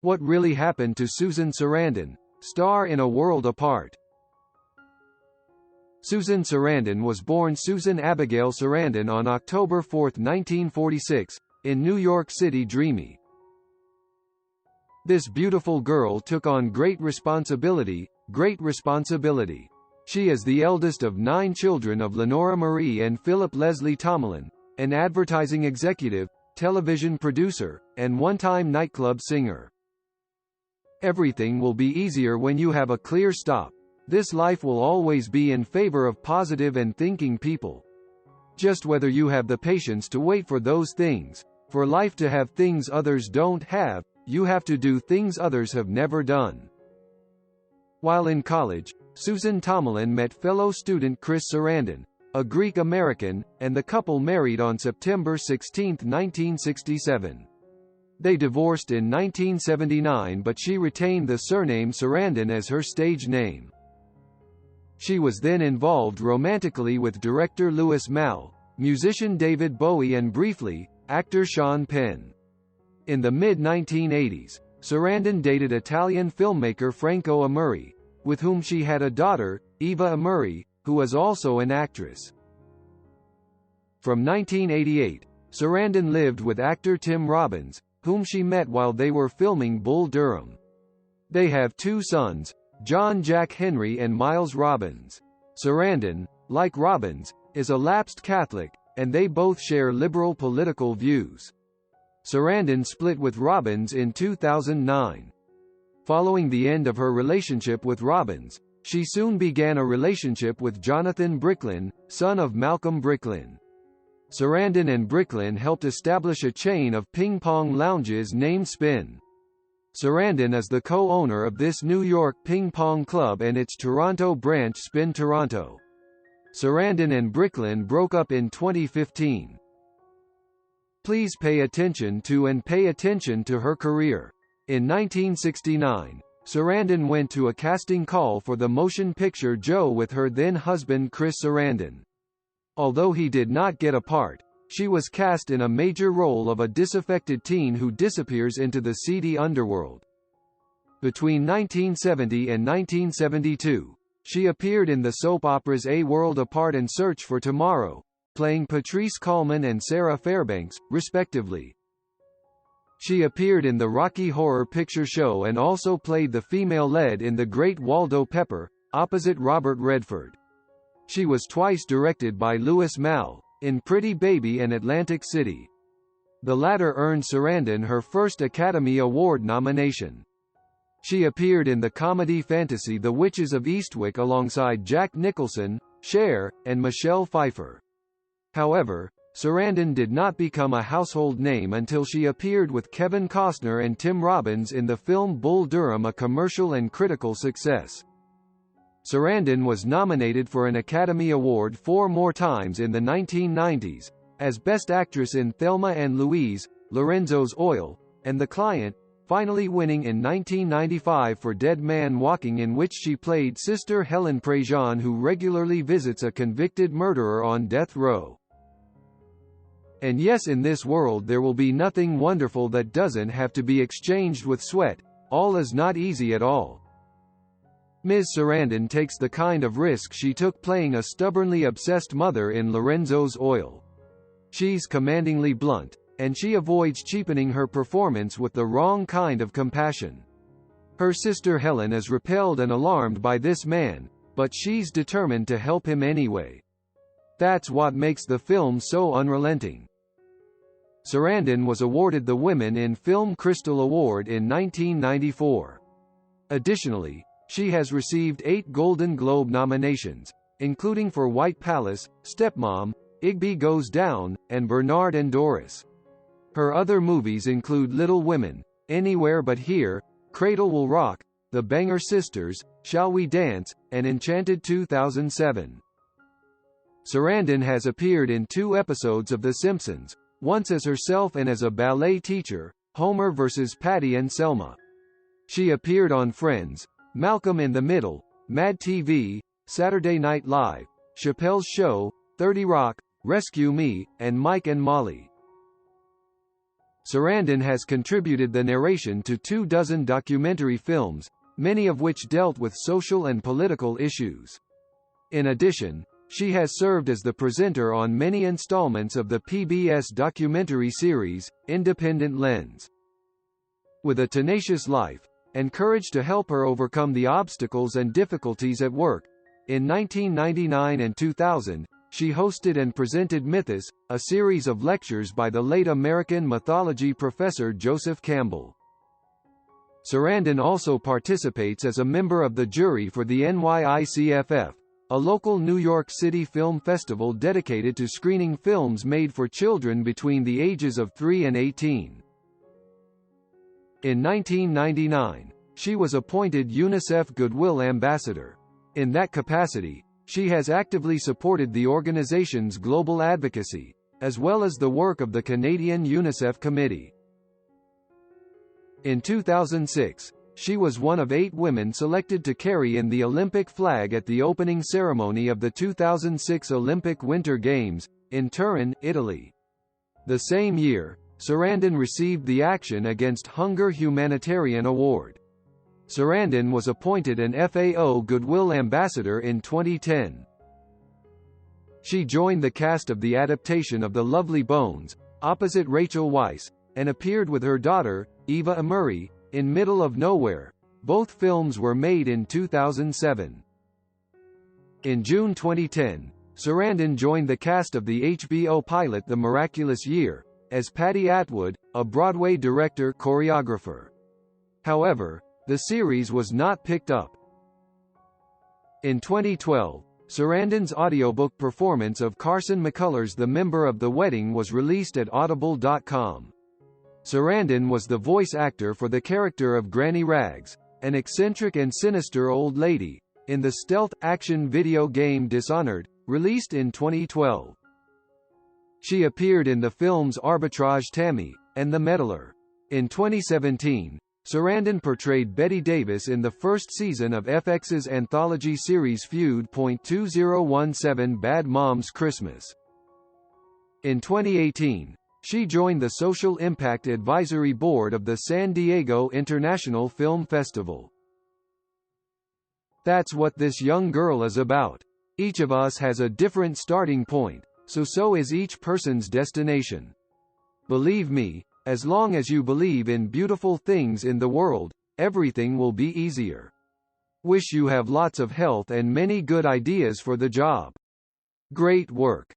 What Really Happened to Susan Sarandon, star in A World Apart. Susan Sarandon was born Susan Abigail Sarandon on October 4, 1946, in New York City, Dreamy. This beautiful girl took on great responsibility. She is the eldest of 9 children of Lenora Marie and Philip Leslie Tomlin, an advertising executive, television producer, and one-time nightclub singer. Everything will be easier when you have a clear stop. This life will always be in favor of positive and thinking people. Just whether you have the patience to wait for those things. For life to have things others don't have, you have to do things others have never done. While in college, Susan Tomlin met fellow student Chris Sarandon, a Greek-American, and the couple married on September 16, 1967. They divorced in 1979, but she retained the surname Sarandon as her stage name. She was then involved romantically with director Louis Malle, musician David Bowie and briefly, actor Sean Penn. In the mid-1980s, Sarandon dated Italian filmmaker Franco Amuri, with whom she had a daughter, Eva Amuri, who is also an actress. From 1988, Sarandon lived with actor Tim Robbins, whom she met while they were filming Bull Durham. They have 2 sons, John Jack Henry and Miles Robbins. Sarandon, like Robbins, is a lapsed Catholic, and they both share liberal political views. Sarandon split with Robbins in 2009. Following the end of her relationship with Robbins, she soon began a relationship with Jonathan Bricklin, son of Malcolm Bricklin. Sarandon and Bricklin helped establish a chain of ping-pong lounges named Spin. Sarandon is the co-owner of this New York ping-pong club and its Toronto branch Spin Toronto. Sarandon and Bricklin broke up in 2015. Please pay attention to her career. In 1969, Sarandon went to a casting call for the motion picture Joe with her then-husband Chris Sarandon. Although he did not get a part, she was cast in a major role of a disaffected teen who disappears into the seedy underworld. Between 1970 and 1972, she appeared in the soap operas A World Apart and Search for Tomorrow, playing Patrice Coleman and Sarah Fairbanks, respectively. She appeared in the Rocky Horror Picture Show and also played the female lead in The Great Waldo Pepper, opposite Robert Redford. She was twice directed by Louis Malle, in Pretty Baby and Atlantic City. The latter earned Sarandon her first Academy Award nomination. She appeared in the comedy fantasy The Witches of Eastwick alongside Jack Nicholson, Cher, and Michelle Pfeiffer. However, Sarandon did not become a household name until she appeared with Kevin Costner and Tim Robbins in the film Bull Durham, a commercial and critical success. Sarandon was nominated for an Academy Award 4 more times in the 1990s, as Best Actress in Thelma and Louise, Lorenzo's Oil, and The Client, finally winning in 1995 for Dead Man Walking, in which she played Sister Helen Prejean, who regularly visits a convicted murderer on death row. And yes, in this world there will be nothing wonderful that doesn't have to be exchanged with sweat. All is not easy at all. Ms. Sarandon takes the kind of risk she took playing a stubbornly obsessed mother in Lorenzo's Oil. She's commandingly blunt, and she avoids cheapening her performance with the wrong kind of compassion. Her sister Helen is repelled and alarmed by this man, but she's determined to help him anyway. That's what makes the film so unrelenting. Sarandon was awarded the Women in Film Crystal Award in 1994. Additionally, she has received 8 Golden Globe nominations, including for White Palace, Stepmom, Igby Goes Down, and Bernard and Doris. Her other movies include Little Women, Anywhere But Here, Cradle Will Rock, The Banger Sisters, Shall We Dance, and Enchanted 2007. Sarandon has appeared in 2 episodes of The Simpsons, once as herself and as a ballet teacher, Homer vs. Patty and Selma. She appeared on Friends, Malcolm in the Middle, Mad TV, Saturday Night Live, Chappelle's Show, 30 Rock, Rescue Me, and Mike and Molly. Sarandon has contributed the narration to 24 documentary films, many of which dealt with social and political issues. In addition, she has served as the presenter on many installments of the PBS documentary series, Independent Lens. With a tenacious life, and courage to help her overcome the obstacles and difficulties at work, in 1999 and 2000, she hosted and presented Mythos, a series of lectures by the late American mythology professor Joseph Campbell. Sarandon also participates as a member of the jury for the NYICFF, a local New York City film festival dedicated to screening films made for children between the ages of 3 and 18. In 1999, she was appointed UNICEF Goodwill Ambassador. In that capacity, she has actively supported the organization's global advocacy, as well as the work of the Canadian UNICEF Committee. In 2006, she was one of 8 women selected to carry in the Olympic flag at the opening ceremony of the 2006 Olympic Winter Games, in Turin, Italy. The same year, Sarandon received the Action Against Hunger Humanitarian Award. Sarandon was appointed an FAO Goodwill Ambassador in 2010. She joined the cast of the adaptation of The Lovely Bones, opposite Rachel Weisz, and appeared with her daughter, Eva Amuri, in Middle of Nowhere. Both films were made in 2007. In June 2010, Sarandon joined the cast of the HBO pilot The Miraculous Year, as Patty Atwood, a Broadway director-choreographer. However, the series was not picked up. In 2012, Sarandon's audiobook performance of Carson McCullers' The Member of the Wedding was released at Audible.com. Sarandon was the voice actor for the character of Granny Rags, an eccentric and sinister old lady, in the stealth action video game Dishonored, released in 2012. She appeared in the films Arbitrage Tammy, and The Meddler. In 2017, Sarandon portrayed Betty Davis in the first season of FX's anthology series Feud.2017 Bad Moms Christmas. In 2018, she joined the Social Impact Advisory Board of the San Diego International Film Festival. That's what this young girl is about. Each of us has a different starting point, so is each person's destination. Believe me, as long as you believe in beautiful things in the world, everything will be easier. Wish you have lots of health and many good ideas for the job. Great work.